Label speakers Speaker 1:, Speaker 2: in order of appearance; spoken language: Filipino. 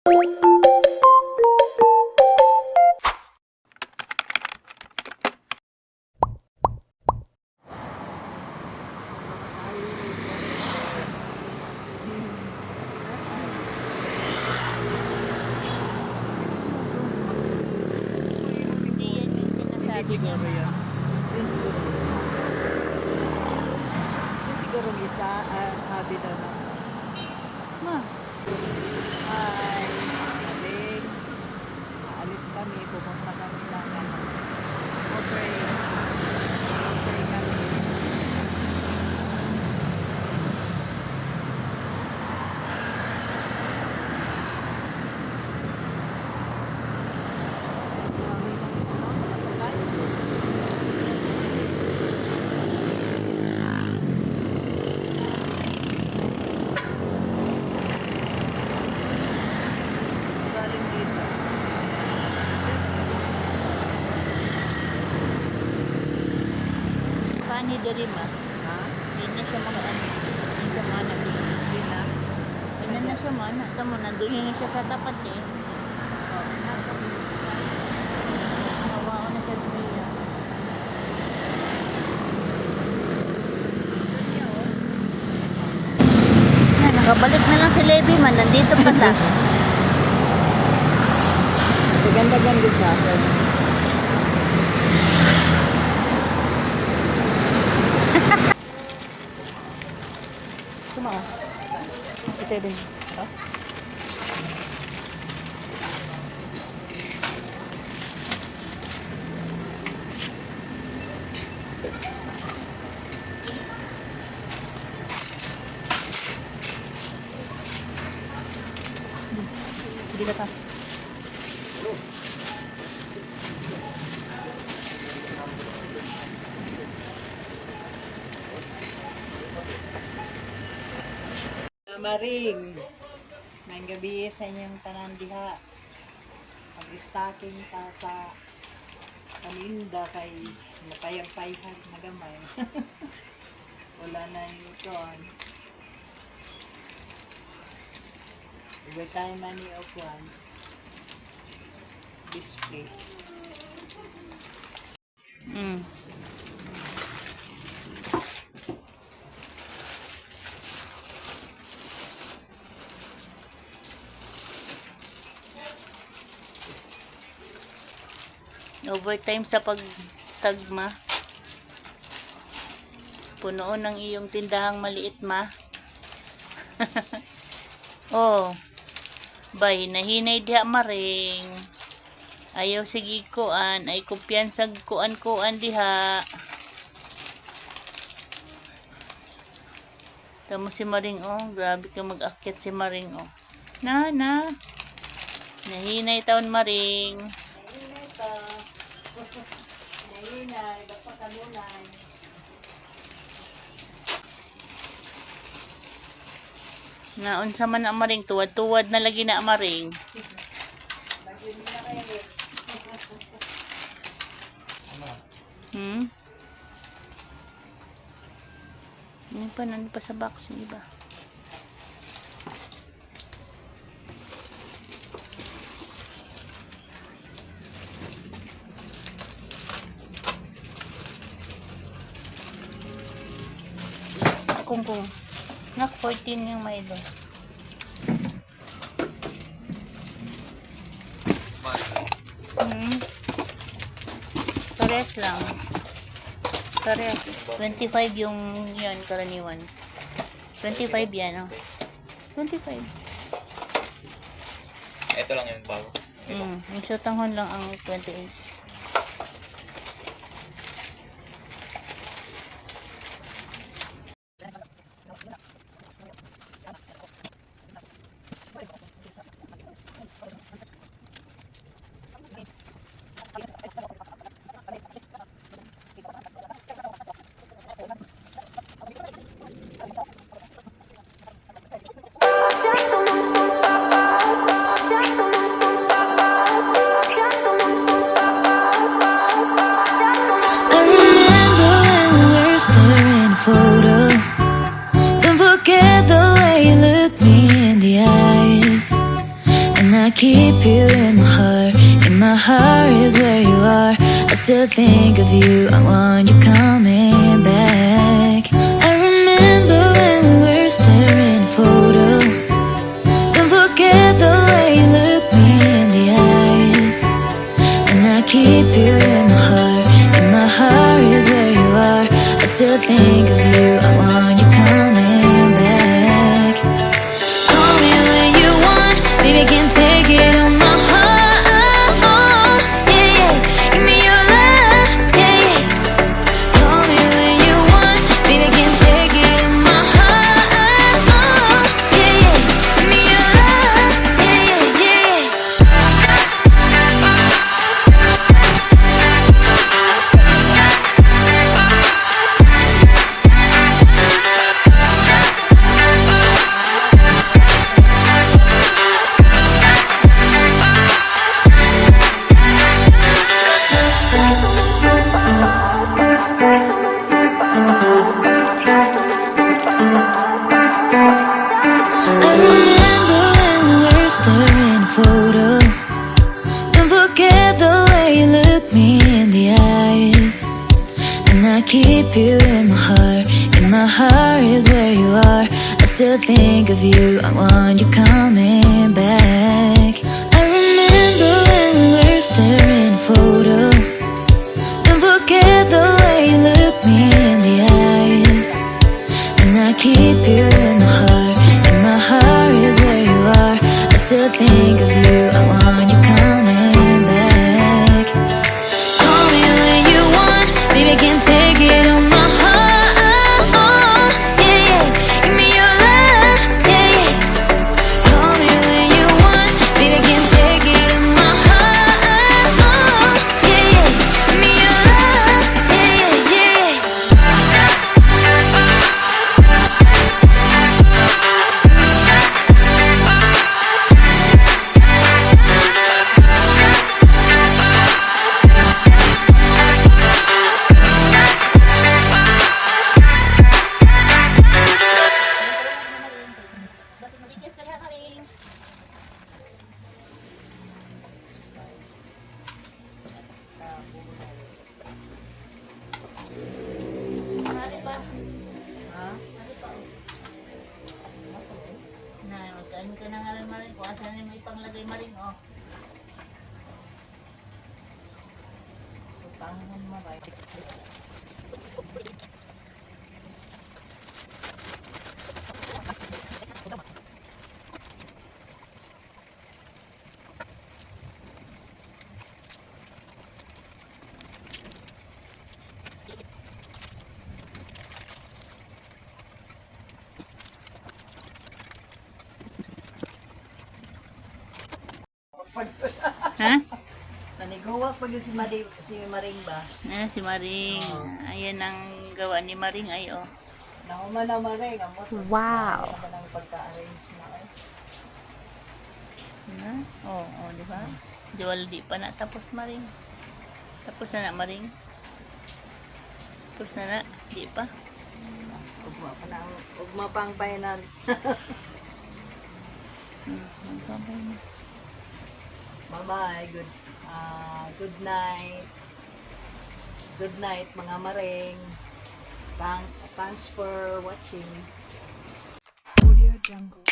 Speaker 1: Siguro yun. Yun siguro isa, sabi daw na, Ma, ay, galing, aalis kami, pupunta kami lang ano, okay, okay kami.
Speaker 2: Pani dari ma.
Speaker 1: Ha?
Speaker 2: Hindi na siya makaano. Hindi siya mana.
Speaker 1: Hindi na.
Speaker 2: Hindi na siya mana. Tamo, nandun yun siya sa tapat eh. Nawao na siya sa iya. Nakabalik na lang si Levi man. Nandito pa ta.
Speaker 1: Ganda-ganda sa akin.
Speaker 2: Kumawa. 7. Oh. Hindi ka ta.
Speaker 1: Maring, may gabi sa inyong tanan diha. Pag-stocking ta sa paninda kay napayag-payhag na gamay. Wala na yung kon. Every time money of one display.
Speaker 2: Mm. Overtime sa pagtagma. Punoon ng iyong tindahang maliit, ma. Oh. Bay, nahinay diha maring. Ayaw sige kuan, ay kumpiyansag kuan diha. Tamo si Maring, oh. Grabe ka mag-akyat si Maring, oh. Na. Nahinay taon, Maring.
Speaker 1: Nahinay ta. Nahinay, dapat kanunay.
Speaker 2: Naunsa man na Maring, tuwad-tuwad na lagi na Maring.
Speaker 1: Bagyo na kayo.
Speaker 2: Hmm? Ano pa sa box yung iba? Kung nak 14 yung Milo. Pares lang. Pares. 25 yung yan karaniwan. 25 yan, oh. 25.
Speaker 3: Ito lang yung bago.
Speaker 2: Yung sutanghon lang ang 28.
Speaker 3: I keep you in my heart. In my heart is where you are. I still think of you. I want you coming back. I remember when we were staring a photo. Don't forget the way you look me in the eyes. And I keep you in my heart. In my heart is where you are. I still think of you. I want you coming back. Call me when you want. Baby, can take it on my heart. Yeah, yeah. Give me your love. Yeah, yeah. Call me when you want. Baby, can take it on my heart. Yeah, yeah. Give me your love. Yeah, yeah, yeah. I remember when we were staring a photo. Don't forget the way you look me in the eyes. And I keep you in my heart. In my heart is where you are. I still think of you. I want you coming back. I remember when we were staring a photo. Don't forget the way you look me in the eyes. And I keep you in my heart. In my heart is where you are. I still think of you. I want you coming back. Call me when you want. Baby, can take it on my heart. Yeah, yeah. Give me your love. Yeah, yeah. Call me when you want. Baby, can take it on my heart. Yeah, yeah. Give me your love. Yeah, yeah, yeah.
Speaker 1: Ha?
Speaker 2: Na, magkain ka na nga rin maring. Kung asan mo ipanglagay maring, oh.
Speaker 1: So, tangon mo ba?
Speaker 2: Ha?
Speaker 1: Naniguwak pag yun si Maring ba?
Speaker 2: Si Maring. Ayan ang gawa ni Maring ay, oh.
Speaker 1: Nauma na Maring.
Speaker 2: Wow.
Speaker 1: Ano ba ng pagka-arrange na eh?
Speaker 2: Na? Oo, di ba? Di pa na tapos Maring. Tapos na Maring. Tapos na, di pa.
Speaker 1: Ugma pa na. Ugma pang final.
Speaker 2: Magkabay na.
Speaker 1: Bye-bye. Good night. Good night mga Maring. Thanks for watching. Audio Jungle.